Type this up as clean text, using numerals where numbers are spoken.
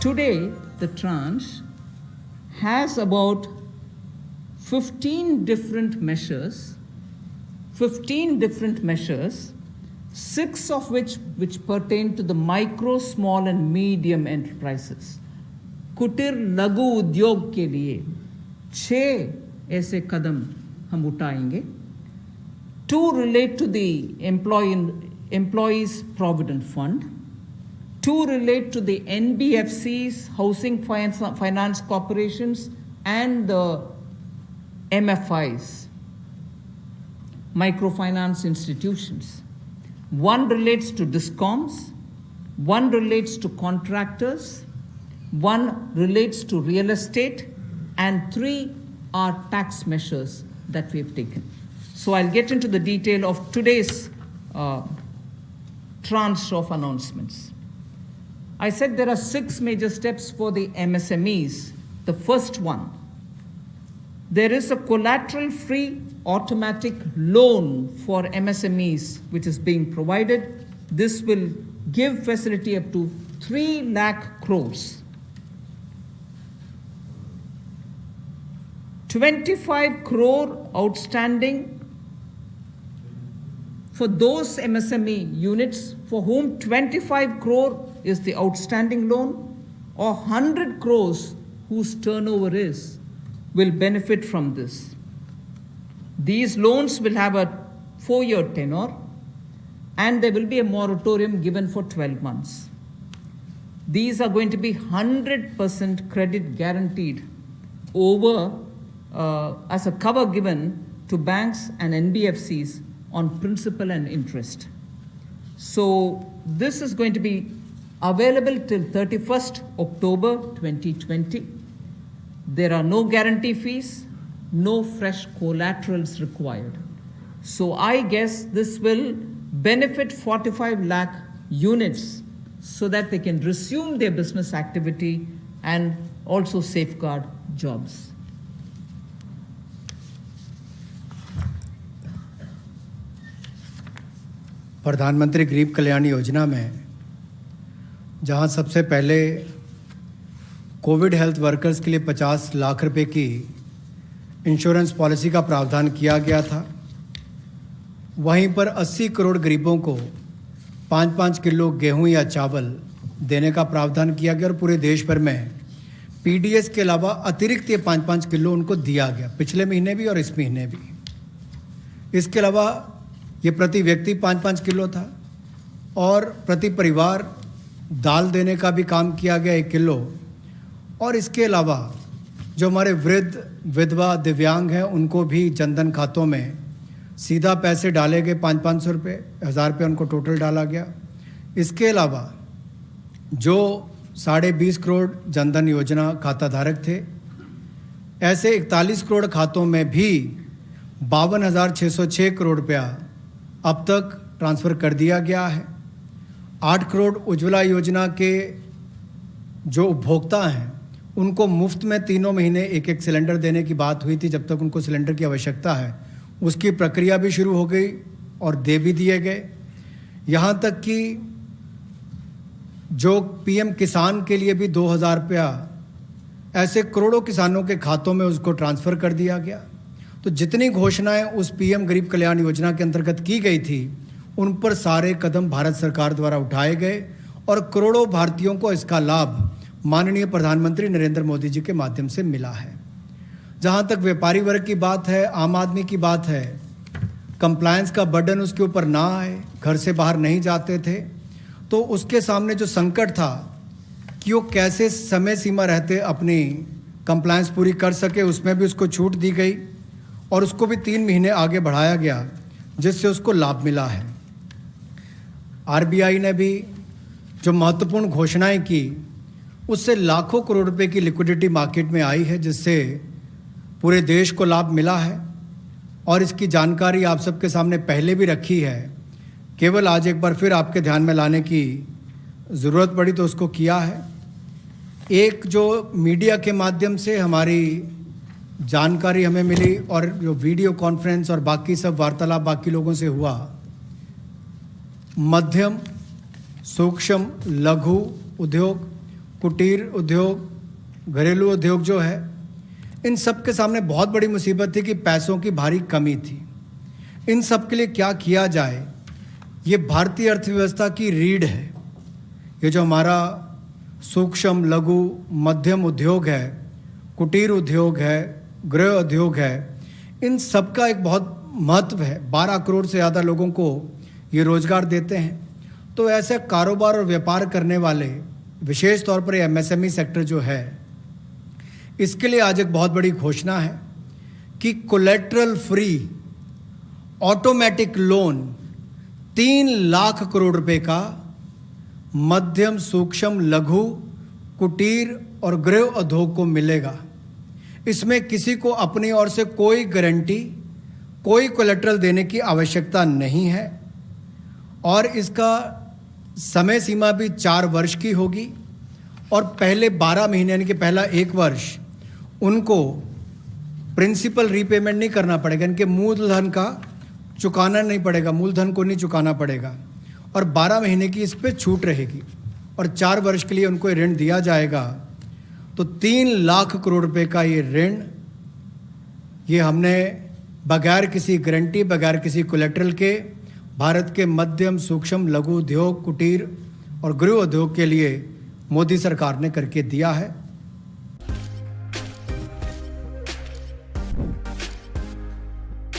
Today, the tranche has about 15 different measures, 6 of which pertain to the micro, small and medium enterprises. कुटीर लघु उद्योग के लिए 6 ऐसे कदम हम उठाएंगे. 2 relate to the employees provident fund. 2 relate to the NBFCs, housing finance corporations, and the MFIs, microfinance institutions. 1 relates to DISCOMs, 1 relates to contractors, 1 relates to real estate, and 3 are tax measures that we have taken. So I'll get into the detail of today's tranche of announcements. I said there are 6 major steps for the MSMEs. The first one, there is a collateral-free automatic loan for MSMEs which is being provided. This will give facility up to 3 lakh crores. 25 crore outstanding for those MSME units for whom 25 crore is the outstanding loan, or 100 crores whose turnover is, will benefit from this. These loans will have a 4-year tenure, and there will be a moratorium given for 12 months. These are going to be 100% credit guaranteed over as a cover given to banks and NBFCs on principal and interest. So this is going to be available till 31st October 2020. There are no guarantee fees, no fresh collaterals required. So I guess this will benefit 45 lakh units so that they can resume their business activity and also safeguard jobs. प्रधानमंत्री गरीब कल्याण योजना में जहां सबसे पहले Covid health workers के लिए 50 लाख रुपए की इंश्योरेंस पॉलिसी का प्रावधान किया गया था, वहीं पर 80 करोड़ गरीबों को 5-5 किलो गेहूं या चावल देने का प्रावधान किया गया और पूरे देश भर में पीडीएस के अलावा अतिरिक्त ये 5-5 किलो उनको दिया गया, पिछले महीने भी और इस महीने भी. इसके अलावा ये प्रति व्यक्ति 5-5 किलो था और प्रति परिवार दाल देने का भी काम किया गया 1 किलो. और इसके अलावा जो हमारे वृद्ध, विधवा, दिव्यांग हैं उनको भी जनधन खातों में सीधा पैसे डाले गए. 500-500 रुपये, 1000 रुपये उनको टोटल डाला गया. इसके अलावा जो 20.5 करोड़ जनधन योजना खाता धारक थे, ऐसे 41 करोड़ खातों में भी 52,606 करोड़ रुपया अब तक ट्रांसफ़र कर दिया गया है. 8 करोड़ उज्ज्वला योजना के जो उपभोक्ता हैं उनको मुफ्त में 3 महीने 1-1 सिलेंडर देने की बात हुई थी. जब तक उनको सिलेंडर की आवश्यकता है उसकी प्रक्रिया भी शुरू हो गई और दे भी दिए गए. यहाँ तक कि जो पीएम किसान के लिए भी 2,000 रुपया ऐसे करोड़ों किसानों के खातों में उसको ट्रांसफ़र कर दिया गया. तो जितनी घोषणाएं उस पीएम गरीब कल्याण योजना के अंतर्गत की गई थी उन पर सारे कदम भारत सरकार द्वारा उठाए गए और करोड़ों भारतीयों को इसका लाभ माननीय प्रधानमंत्री नरेंद्र मोदी जी के माध्यम से मिला है. जहां तक व्यापारी वर्ग की बात है, आम आदमी की बात है, कंप्लायंस का बर्डन उसके ऊपर ना आए, घर से बाहर नहीं जाते थे, तो उसके सामने जो संकट था कि वो कैसे समय सीमा रहते अपनी कंप्लायंस पूरी कर सके, उसमें भी उसको छूट दी गई और उसको भी 3 महीने आगे बढ़ाया गया जिससे उसको लाभ मिला है. आरबीआई ने भी जो महत्वपूर्ण घोषणाएं की उससे लाखों करोड़ रुपए की लिक्विडिटी मार्केट में आई है जिससे पूरे देश को लाभ मिला है और इसकी जानकारी आप सबके सामने पहले भी रखी है. केवल आज एक बार फिर आपके ध्यान में लाने की ज़रूरत पड़ी तो उसको किया है. एक जो मीडिया के माध्यम से हमारी जानकारी हमें मिली और जो वीडियो कॉन्फ्रेंस और बाकी सब वार्तालाप बाकी लोगों से हुआ, मध्यम, सूक्ष्म, लघु उद्योग कुटीर उद्योग, घरेलू उद्योग जो है, इन सब के सामने बहुत बड़ी मुसीबत थी कि पैसों की भारी कमी थी। इन सब के लिए क्या किया जाए, ये भारतीय अर्थव्यवस्था की रीढ़ है। ये जो हमारा सूक्ष्म लघु मध्यम उद्योग है, कुटीर उद्योग है, गृह उद्योग है, इन सब का एक बहुत महत्व है। 12 करोड़ से ज़्यादा लोगों को ये रोजगार देते हैं। तो ऐसे कारोबार और व्यापार करने वाले, विशेष तौर पर एमएसएमई सेक्टर जो है, इसके लिए आज एक बहुत बड़ी घोषणा है कि collateral free automatic loan 3 lakh crore रुपए का मध्यम सूक्ष्म लघु कुटीर और गृह उद्योग को मिलेगा। इसमें किसी को अपनी ओर से कोई गारंटी, कोई कोलेटरल देने की आवश्यकता नहीं है और इसका समय सीमा भी 4 वर्ष की होगी और पहले 12 महीने यानी कि पहला 1 वर्ष उनको प्रिंसिपल रीपेमेंट नहीं करना पड़ेगा, इनके मूलधन का चुकाना नहीं पड़ेगा, मूलधन को नहीं चुकाना पड़ेगा और 12 महीने की इस पर छूट रहेगी और 4 वर्ष के लिए उनको ये ऋण दिया जाएगा। तो 3 लाख करोड़ रुपए का ये ऋण, ये हमने बगैर किसी गारंटी, बगैर किसी कोलेटरल के भारत के मध्यम सूक्ष्म लघु उद्योग, कुटीर और गृह उद्योग के लिए मोदी सरकार ने करके दिया है।